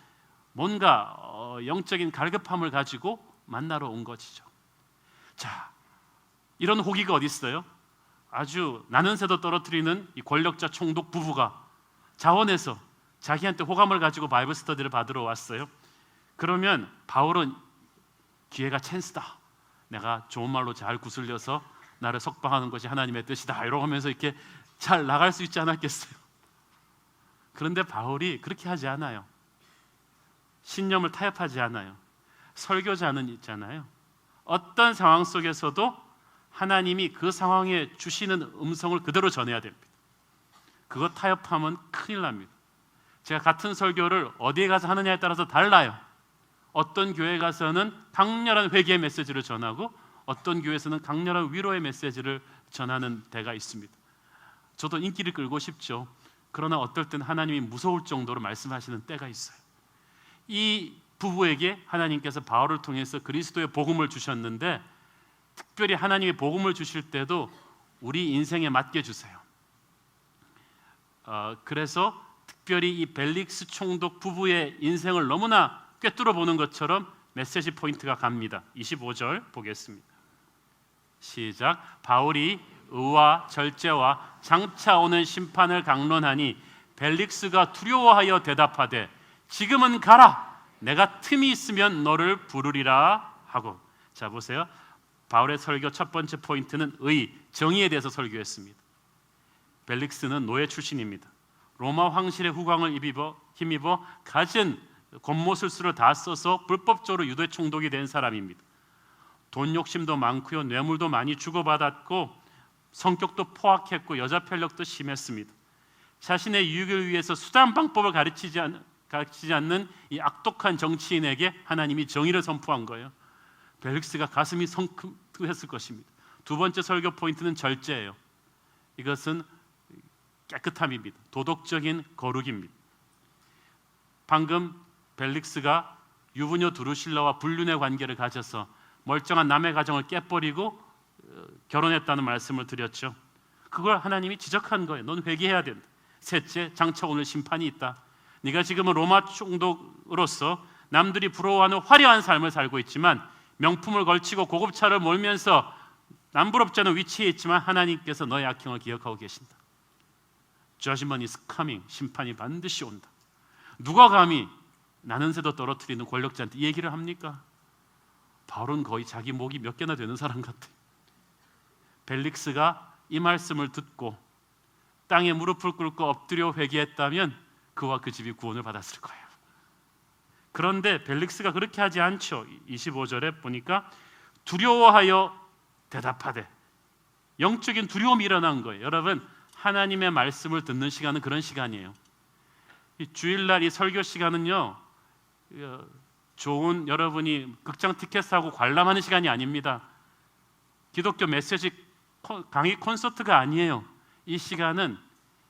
Speaker 2: 뭔가 영적인 갈급함을 가지고 만나러 온 것이죠. 자, 이런 호기가 어디 있어요? 아주 나는 새도 떨어뜨리는 이 권력자 총독 부부가 자원해서 자기한테 호감을 가지고 바이블 스터디를 받으러 왔어요. 그러면 바울은 기회가 찬스다. 내가 좋은 말로 잘 구슬려서 나를 석방하는 것이 하나님의 뜻이다. 이러고 하면서 이렇게 잘 나갈 수 있지 않았겠어요? 그런데 바울이 그렇게 하지 않아요. 신념을 타협하지 않아요. 설교자는 있잖아요. 어떤 상황 속에서도 하나님이 그 상황에 주시는 음성을 그대로 전해야 됩니다. 그거 타협하면 큰일 납니다. 제가 같은 설교를 어디에 가서 하느냐에 따라서 달라요. 어떤 교회에 가서는 강렬한 회개의 메시지를 전하고 어떤 교회에서는 강렬한 위로의 메시지를 전하는 데가 있습니다. 저도 인기를 끌고 싶죠. 그러나 어떨 땐 하나님이 무서울 정도로 말씀하시는 때가 있어요. 이 부부에게 하나님께서 바울을 통해서 그리스도의 복음을 주셨는데 특별히 하나님의 복음을 주실 때도 우리 인생에 맞게 주세요. 그래서 특별히 이 벨릭스 총독 부부의 인생을 너무나 꿰뚫어 보는 것처럼 메시지 포인트가 갑니다. 25절 보겠습니다. 시작. 바울이 의와 절제와 장차 오는 심판을 강론하니 벨릭스가 두려워하여 대답하되 지금은 가라. 내가 틈이 있으면 너를 부르리라 하고. 자, 보세요. 바울의 설교 첫 번째 포인트는 의, 정의에 대해서 설교했습니다. 벨릭스는 노예 출신입니다. 로마 황실의 후광을 힘입어 가진 권모술수를 다 써서 불법적으로 유대 총독이 된 사람입니다. 돈 욕심도 많고요, 뇌물도 많이 주고받았고 성격도 포악했고 여자 편력도 심했습니다. 자신의 유익을 위해서 수단 방법을 가르치지 않는 이 악독한 정치인에게 하나님이 정의를 선포한 거예요. 벨릭스가 가슴이 성큼했을 것입니다. 두 번째 설교 포인트는 절제예요. 이것은 깨끗함입니다. 도덕적인 거룩입니다. 방금 벨릭스가 유부녀 두루실라와 불륜의 관계를 가져서 멀쩡한 남의 가정을 깨버리고 결혼했다는 말씀을 드렸죠. 그걸 하나님이 지적한 거예요. 넌 회개해야 된다. 셋째, 장차 오늘 심판이 있다. 네가 지금은 로마 총독으로서 남들이 부러워하는 화려한 삶을 살고 있지만 명품을 걸치고 고급차를 몰면서 남부럽지 않은 위치에 있지만 하나님께서 너의 악행을 기억하고 계신다. Judgment is coming. 심판이 반드시 온다. 누가 감히 나는 새도 떨어뜨리는 권력자한테 이 얘기를 합니까? 바울은 거의 자기 목이 몇 개나 되는 사람 같아요. 벨릭스가 이 말씀을 듣고 땅에 무릎을 꿇고 엎드려 회개했다면 그와 그 집이 구원을 받았을 거예요. 그런데 벨릭스가 그렇게 하지 않죠. 25절에 보니까 두려워하여 대답하되, 영적인 두려움이 일어난 거예요. 여러분, 하나님의 말씀을 듣는 시간은 그런 시간이에요. 이 주일날 이 설교 시간은요, 좋은 여러분이 극장 티켓 사고 관람하는 시간이 아닙니다. 기독교 메시지 강의 콘서트가 아니에요. 이 시간은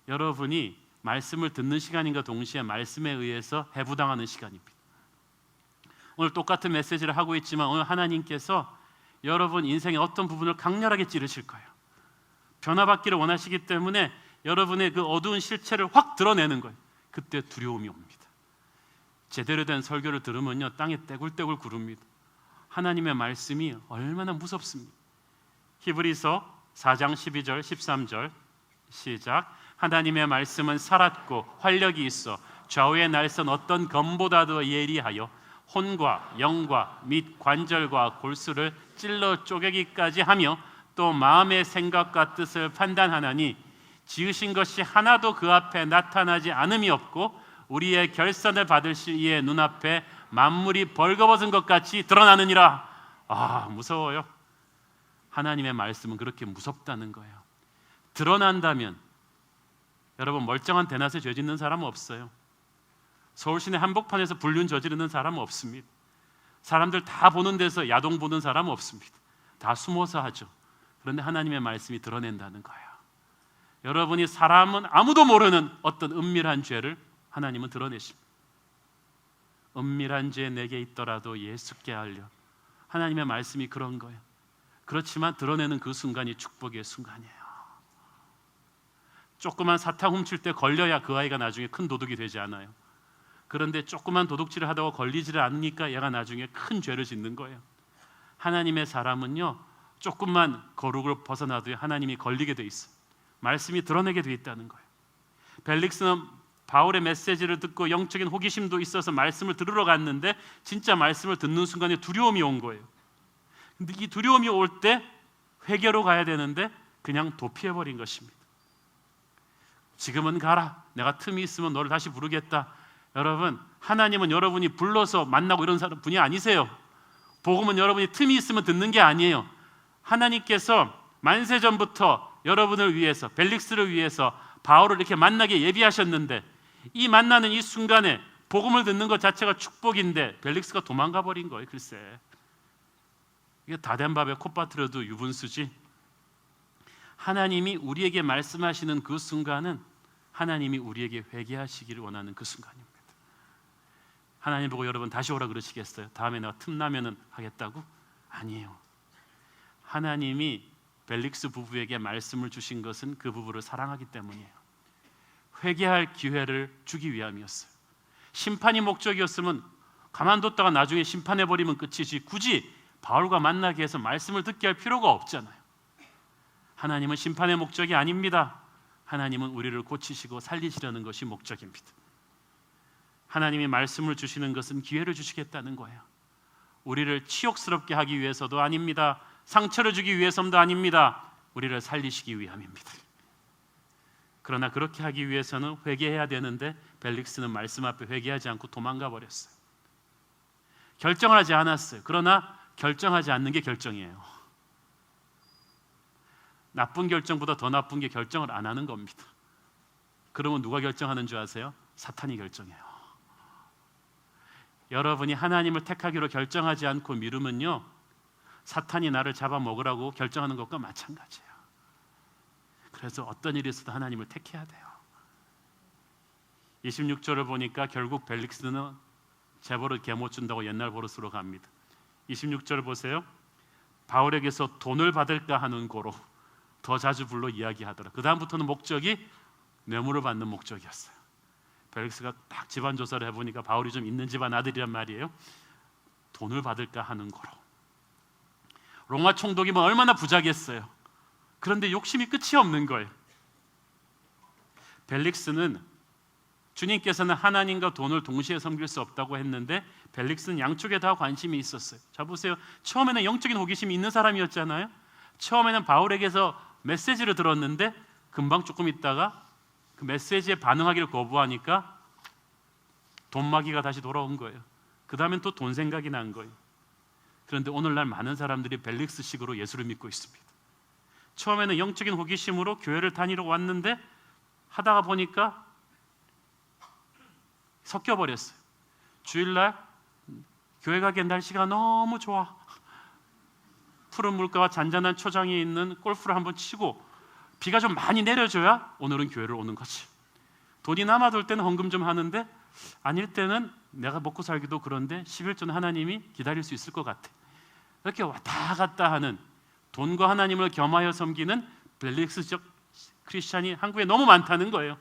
Speaker 2: 여러분이 말씀을 듣는 시간인가 동시에 말씀에 의해서 해부당하는 시간입니다. 오늘 똑같은 메시지를 하고 있지만 오늘 하나님께서 여러분 인생의 어떤 부분을 강렬하게 찌르실 거예요. 변화받기를 원하시기 때문에 여러분의 그 어두운 실체를 확 드러내는 거예요. 그때 두려움이 옵니다. 제대로 된 설교를 들으면요, 땅에 떼굴떼굴 구릅니다. 하나님의 말씀이 얼마나 무섭습니다. 히브리서 4장 12절 13절 시작. 하나님의 말씀은 살았고 활력이 있어 좌우의 날선 어떤 검보다도 예리하여 혼과 영과 및 관절과 골수를 찔러 쪼개기까지 하며 또 마음의 생각과 뜻을 판단하나니 지으신 것이 하나도 그 앞에 나타나지 않음이 없고 우리의 결산을 받으실 이의 눈앞에 만물이 벌거벗은 것 같이 드러나느니라. 아, 무서워요. 하나님의 말씀은 그렇게 무섭다는 거예요. 드러난다면 여러분, 멀쩡한 대낮에 죄 짓는 사람은 없어요. 서울시내 한복판에서 불륜 저지르는 사람은 없습니다. 사람들 다 보는 데서 야동 보는 사람은 없습니다. 다 숨어서 하죠. 그런데 하나님의 말씀이 드러낸다는 거예요. 여러분이 사람은 아무도 모르는 어떤 은밀한 죄를 하나님은 드러내십니다. 은밀한 죄 내게 있더라도 예수께 알려 하나님의 말씀이 그런 거예요. 그렇지만 드러내는 그 순간이 축복의 순간이에요. 조그만 사탕 훔칠 때 걸려야 그 아이가 나중에 큰 도둑이 되지 않아요. 그런데 조그만 도둑질을 하다가 걸리지를 않으니까 얘가 나중에 큰 죄를 짓는 거예요. 하나님의 사람은요, 조금만 거룩을 벗어나도 하나님이 걸리게 돼 있어요. 말씀이 드러내게 돼 있다는 거예요. 벨릭스는 바울의 메시지를 듣고 영적인 호기심도 있어서 말씀을 들으러 갔는데 진짜 말씀을 듣는 순간에 두려움이 온 거예요. 근데 이 두려움이 올 때 회개로 가야 되는데 그냥 도피해버린 것입니다. 지금은 가라. 내가 틈이 있으면 너를 다시 부르겠다. 여러분, 하나님은 여러분이 불러서 만나고 이런 분이 아니세요. 복음은 여러분이 틈이 있으면 듣는 게 아니에요. 하나님께서 만세전부터 여러분을 위해서, 벨릭스를 위해서 바울을 이렇게 만나게 예비하셨는데 이 만나는 이 순간에 복음을 듣는 것 자체가 축복인데 벨릭스가 도망가 버린 거예요. 글쎄, 이게 다 된 밥에 콧바트려도 유분수지. 하나님이 우리에게 말씀하시는 그 순간은 하나님이 우리에게 회개하시기를 원하는 그 순간입니다. 하나님 보고 여러분 다시 오라 그러시겠어요? 다음에 내가 틈나면은 하겠다고? 아니에요. 하나님이 벨릭스 부부에게 말씀을 주신 것은 그 부부를 사랑하기 때문이에요. 회개할 기회를 주기 위함이었어요. 심판이 목적이었으면 가만뒀다가 나중에 심판해버리면 끝이지 굳이 바울과 만나게 해서 말씀을 듣게 할 필요가 없잖아요. 하나님은 심판의 목적이 아닙니다. 하나님은 우리를 고치시고 살리시려는 것이 목적입니다. 하나님이 말씀을 주시는 것은 기회를 주시겠다는 거예요. 우리를 치욕스럽게 하기 위해서도 아닙니다. 상처를 주기 위해서도 아닙니다. 우리를 살리시기 위함입니다. 그러나 그렇게 하기 위해서는 회개해야 되는데 벨릭스는 말씀 앞에 회개하지 않고 도망가 버렸어요. 결정을 하지 않았어요. 그러나 결정하지 않는 게 결정이에요. 나쁜 결정보다 더 나쁜 게 결정을 안 하는 겁니다. 그러면 누가 결정하는 줄 아세요? 사탄이 결정해요. 여러분이 하나님을 택하기로 결정하지 않고 미루면요, 사탄이 나를 잡아먹으라고 결정하는 것과 마찬가지예요. 그래서 어떤 일이 있어도 하나님을 택해야 돼요. 26절을 보니까 결국 벨릭스는 재벌을 개 못 준다고 옛날 버릇으로 갑니다. 26절을 보세요. 바울에게서 돈을 받을까 하는 고로 더 자주 불러 이야기하더라. 그 다음부터는 목적이 뇌물을 받는 목적이었어요. 벨릭스가 딱 집안 조사를 해보니까 바울이 좀 있는 집안 아들이란 말이에요. 돈을 받을까 하는 거로. 로마 총독이면 얼마나 부자겠어요. 그런데 욕심이 끝이 없는 거예요. 벨릭스는 주님께서는 하나님과 돈을 동시에 섬길 수 없다고 했는데 벨릭스는 양쪽에 다 관심이 있었어요. 자 보세요. 처음에는 영적인 호기심이 있는 사람이었잖아요. 처음에는 바울에게서 메시지를 들었는데 금방 조금 있다가 그 메시지에 반응하기를 거부하니까 돈마귀가 다시 돌아온 거예요. 그 다음엔 또 돈 생각이 난 거예요. 그런데 오늘날 많은 사람들이 벨릭스식으로 예수를 믿고 있습니다. 처음에는 영적인 호기심으로 교회를 다니러 왔는데 하다가 보니까 섞여버렸어요. 주일날 교회 가기엔 날씨가 너무 좋아. 푸른 물가와 잔잔한 초장이 있는 골프를 한번 치고 비가 좀 많이 내려줘야 오늘은 교회를 오는 거지. 돈이 남아돌 때는 헌금 좀 하는데 아닐 때는 내가 먹고 살기도 그런데 11조는 하나님이 기다릴 수 있을 것 같아. 이렇게 왔다 갔다 하는 돈과 하나님을 겸하여 섬기는 벨릭스적 크리스찬이 한국에 너무 많다는 거예요.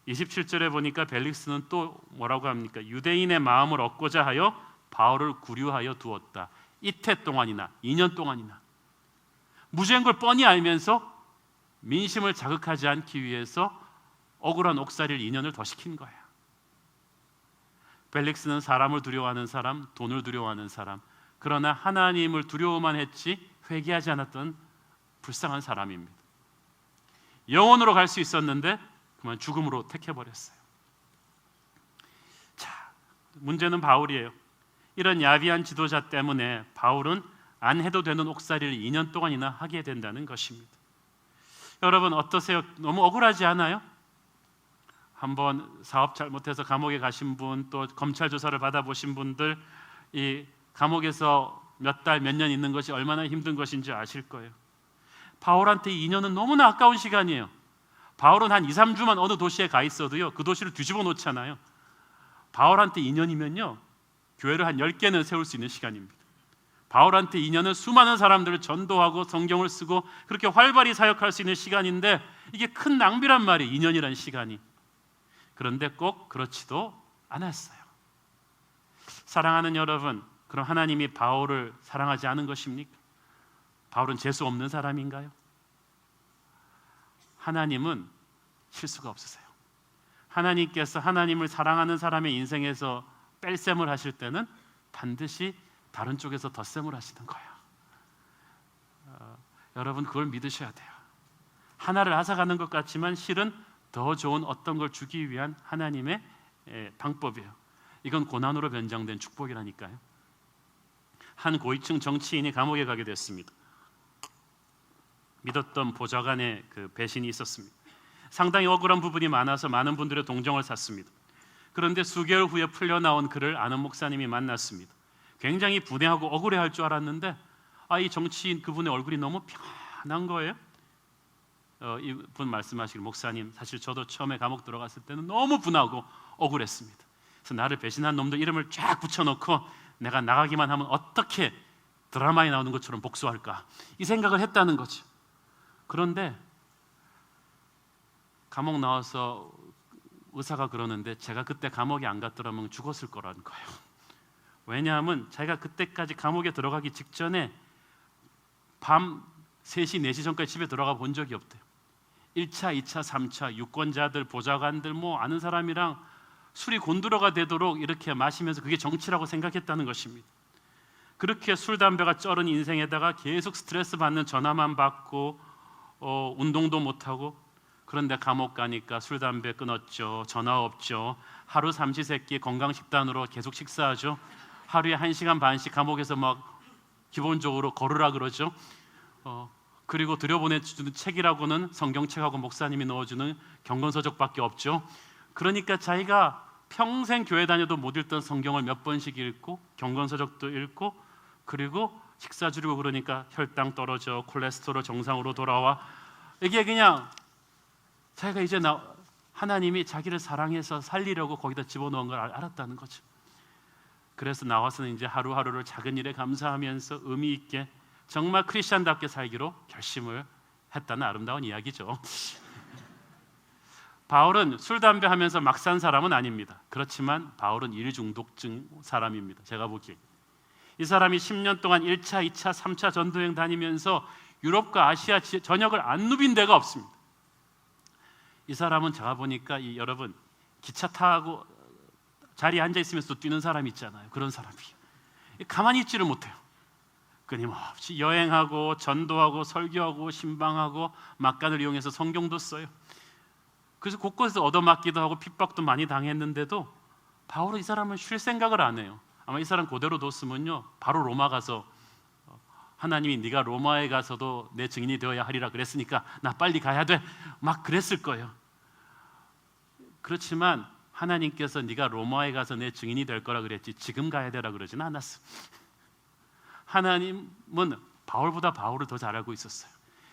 Speaker 2: 27절에 보니까 벨릭스는 또 뭐라고 합니까? 유대인의 마음을 얻고자 하여 바울을 구류하여 두었다. 이태 동안이나 2년 동안이나 무죄인 걸 뻔히 알면서 민심을 자극하지 않기 위해서 억울한 옥살이를 2년을 더 시킨 거예요. 벨릭스는 사람을 두려워하는 사람, 돈을 두려워하는 사람, 그러나 하나님을 두려워만 했지 회개하지 않았던 불쌍한 사람입니다. 영원으로 갈 수 있었는데 그만 죽음으로 택해버렸어요. 자, 문제는 바울이에요. 이런 야비한 지도자 때문에 바울은 안 해도 되는 옥살이를 2년 동안이나 하게 된다는 것입니다. 여러분 어떠세요? 너무 억울하지 않아요? 한번 사업 잘못해서 감옥에 가신 분, 또 검찰 조사를 받아보신 분들, 이 감옥에서 몇 달, 몇 년 있는 것이 얼마나 힘든 것인지 아실 거예요. 바울한테 2년은 너무나 아까운 시간이에요. 바울은 한 2, 3주만 어느 도시에 가 있어도요, 그 도시를 뒤집어 놓잖아요. 바울한테 2년이면요 교회를 한 10개는 세울 수 있는 시간입니다. 바울한테 2년은 수많은 사람들을 전도하고 성경을 쓰고 그렇게 활발히 사역할 수 있는 시간인데 이게 큰 낭비란 말이에요. 2년이라는 시간이. 그런데 꼭 그렇지도 않았어요. 사랑하는 여러분, 그럼 하나님이 바울을 사랑하지 않은 것입니까? 바울은 재수 없는 사람인가요? 하나님은 실수가 없으세요. 하나님께서 하나님을 사랑하는 사람의 인생에서 뺄셈을 하실 때는 반드시 다른 쪽에서 덧셈을 하시는 거예요. 여러분 그걸 믿으셔야 돼요. 하나를 앗아가는 것 같지만 실은 더 좋은 어떤 걸 주기 위한 하나님의 방법이에요. 이건 고난으로 변장된 축복이라니까요. 한 고위층 정치인이 감옥에 가게 됐습니다. 믿었던 보좌관의 그 배신이 있었습니다. 상당히 억울한 부분이 많아서 많은 분들의 동정을 샀습니다. 그런데 수개월 후에 풀려나온 그를 아는 목사님이 만났습니다. 굉장히 분해하고 억울해할 줄 알았는데 이 정치인 그분의 얼굴이 너무 편한 거예요. 이분 말씀하시길 목사님 사실 저도 처음에 감옥 들어갔을 때는 너무 분하고 억울했습니다. 그래서 나를 배신한 놈들 이름을 쫙 붙여놓고 내가 나가기만 하면 어떻게 드라마에 나오는 것처럼 복수할까 이 생각을 했다는 거죠. 그런데 감옥 나와서 의사가 그러는데 제가 그때 감옥에 안 갔더라면 죽었을 거라는 거예요. 왜냐하면 자기가 그때까지 감옥에 들어가기 직전에 밤 3시, 4시 전까지 집에 들어가 본 적이 없대요. 1차, 2차, 3차 유권자들, 보좌관들 아는 사람이랑 술이 곤두러가 되도록 이렇게 마시면서 그게 정치라고 생각했다는 것입니다. 그렇게 술, 담배가 쩔은 인생에다가 계속 스트레스 받는 전화만 받고 운동도 못하고 그런데 감옥 가니까 술, 담배 끊었죠. 전화 없죠. 하루 삼시세끼 건강식단으로 계속 식사하죠. 하루에 1시간 반씩 감옥에서 막 기본적으로 걸으라 그러죠. 그리고 들여보내주는 책이라고는 성경책하고 목사님이 넣어주는 경건서적밖에 없죠. 그러니까 자기가 평생 교회 다녀도 못 읽던 성경을 몇 번씩 읽고 경건서적도 읽고 그리고 식사 줄이고 그러니까 혈당 떨어져 콜레스테롤 정상으로 돌아와. 이게 그냥 자기가 이제 하나님이 자기를 사랑해서 살리려고 거기다 집어넣은 걸 알았다는 거죠. 그래서 나와서는 이제 하루하루를 작은 일에 감사하면서 의미 있게 정말 크리스찬답게 살기로 결심을 했다는 아름다운 이야기죠. 바울은 술, 담배 하면서 막 산 사람은 아닙니다. 그렇지만 바울은 일 중독증 사람입니다. 제가 보기에 이 사람이 10년 동안 1차, 2차, 3차 전도여행 다니면서 유럽과 아시아 전역을 안 누빈 데가 없습니다. 이 사람은 제가 보니까 여러분 기차 타고 자리에 앉아 있으면서 뛰는 사람 있잖아요. 그런 사람이에요. 가만히 있지를 못해요. 끊임없이 여행하고 전도하고 설교하고 신방하고 막간을 이용해서 성경도 써요. 그래서 곳곳에서 얻어맞기도 하고 핍박도 많이 당했는데도 바울은 이 사람은 쉴 생각을 안 해요. 아마 이 사람 그대로 뒀으면요 바로 로마 가서 하나님이 네가 로마에 가서도 내 증인이 되어야 하리라 그랬으니까 나 빨리 가야 돼 막 그랬을 거예요. 그렇지만 하나님께서 네가 로마에 가서 내 증인이 될 거라 그랬지 지금 가야 되라 그러지는 않았어. 하나님은 바울보다 바울을 더 잘 알고 있었어요.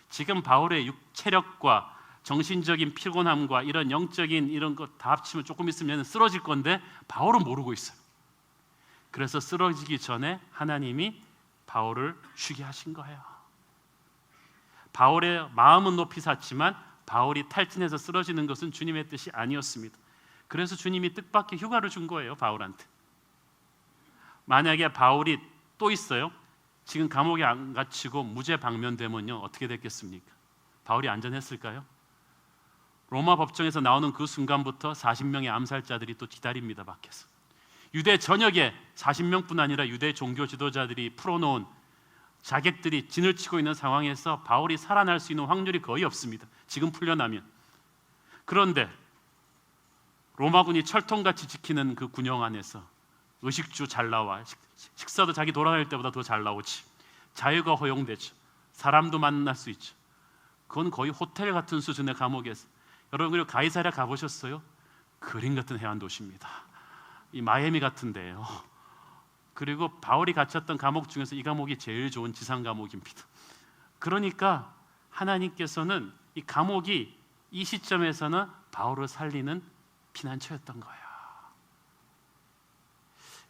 Speaker 2: 지금 바울의 체력과 정신적인 피곤함과 이런 영적인 이런 것 다 합치면 조금 있으면 쓰러질 건데 바울은 모르고 있어요. 그래서 쓰러지기 전에 하나님이 바울을 쉬게 하신 거예요. 바울의 마음은 높이 샀지만 바울이 탈진해서 쓰러지는 것은 주님의 뜻이 아니었습니다. 그래서 주님이 뜻밖의 휴가를 준 거예요. 바울한테. 만약에 바울이 또 있어요. 지금 감옥에 안 갇히고 무죄 방면되면요 어떻게 됐겠습니까? 바울이 안전했을까요? 로마 법정에서 나오는 그 순간부터 40명의 암살자들이 또 기다립니다. 밖에서. 유대 전역에 40명뿐 아니라 유대 종교 지도자들이 풀어놓은 자객들이 진을 치고 있는 상황에서 바울이 살아날 수 있는 확률이 거의 없습니다. 지금 풀려나면. 그런데 로마군이 철통같이 지키는 그 군영 안에서 의식주 잘 나와. 식사도 자기 돌아다닐 때보다 더 잘 나오지. 자유가 허용되죠. 사람도 만날 수 있죠. 그건 거의 호텔 같은 수준의 감옥에서. 여러분 그리고 가이사랴 가보셨어요? 그림 같은 해안 도시입니다. 이 마이애미 같은데요. 그리고 바울이 갇혔던 감옥 중에서 이 감옥이 제일 좋은 지상 감옥입니다. 그러니까 하나님께서는 이 감옥이 이 시점에서는 바울을 살리는 피난처였던 거예요.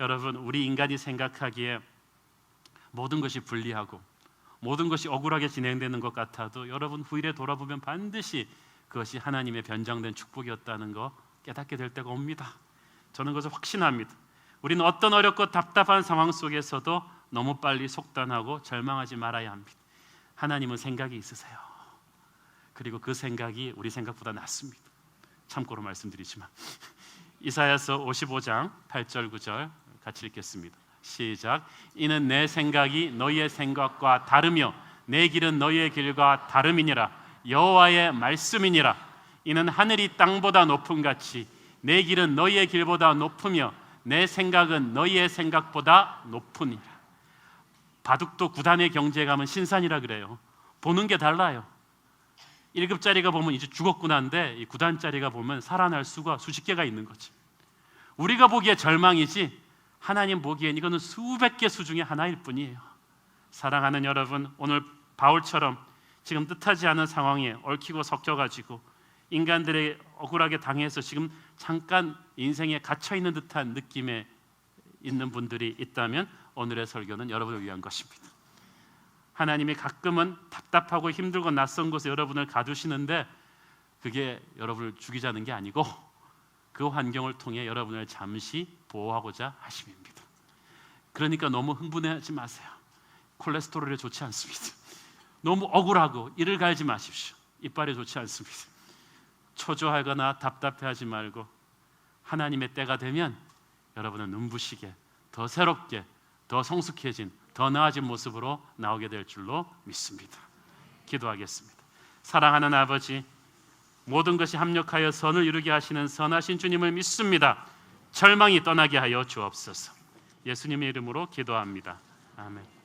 Speaker 2: 여러분 우리 인간이 생각하기에 모든 것이 불리하고 모든 것이 억울하게 진행되는 것 같아도 여러분 후일에 돌아보면 반드시 그것이 하나님의 변장된 축복이었다는 거 깨닫게 될 때가 옵니다. 저는 그것을 확신합니다. 우리는 어떤 어렵고 답답한 상황 속에서도 너무 빨리 속단하고 절망하지 말아야 합니다. 하나님은 생각이 있으세요. 그리고 그 생각이 우리 생각보다 낫습니다. 참고로 말씀드리지만 이사야서 55장 8절 9절 같이 읽겠습니다. 시작. 이는 내 생각이 너희의 생각과 다르며 내 길은 너희의 길과 다름이니라. 여호와의 말씀이니라. 이는 하늘이 땅보다 높음 같이 내 길은 너희의 길보다 높으며 내 생각은 너희의 생각보다 높으니라. 바둑도 9단의 경제감은 신산이라 그래요. 보는 게 달라요. 1급짜리가 보면 이제 죽었구나인데 이 9단짜리가 보면 살아날 수가 수십 개가 있는 거지. 우리가 보기에 절망이지 하나님 보기엔 이거는 수백 개 수 중에 하나일 뿐이에요. 사랑하는 여러분, 오늘 바울처럼 지금 뜻하지 않은 상황에 얽히고 섞여가지고 인간들의 억울하게 당해서 지금 잠깐 인생에 갇혀있는 듯한 느낌에 있는 분들이 있다면 오늘의 설교는 여러분을 위한 것입니다. 하나님이 가끔은 답답하고 힘들고 낯선 곳에 여러분을 가두시는데 그게 여러분을 죽이자는 게 아니고 그 환경을 통해 여러분을 잠시 보호하고자 하심입니다. 그러니까 너무 흥분하지 마세요. 콜레스테롤에 좋지 않습니다. 너무 억울하고 이를 갈지 마십시오. 이빨에 좋지 않습니다. 초조하거나 답답해하지 말고 하나님의 때가 되면 여러분은 눈부시게 더 새롭게 더 성숙해진 더 나아진 모습으로 나오게 될 줄로 믿습니다. 기도하겠습니다. 사랑하는 아버지, 모든 것이 합력하여 선을 이루게 하시는 선하신 주님을 믿습니다. 절망이 떠나게 하여 주옵소서. 예수님의 이름으로 기도합니다. 아멘.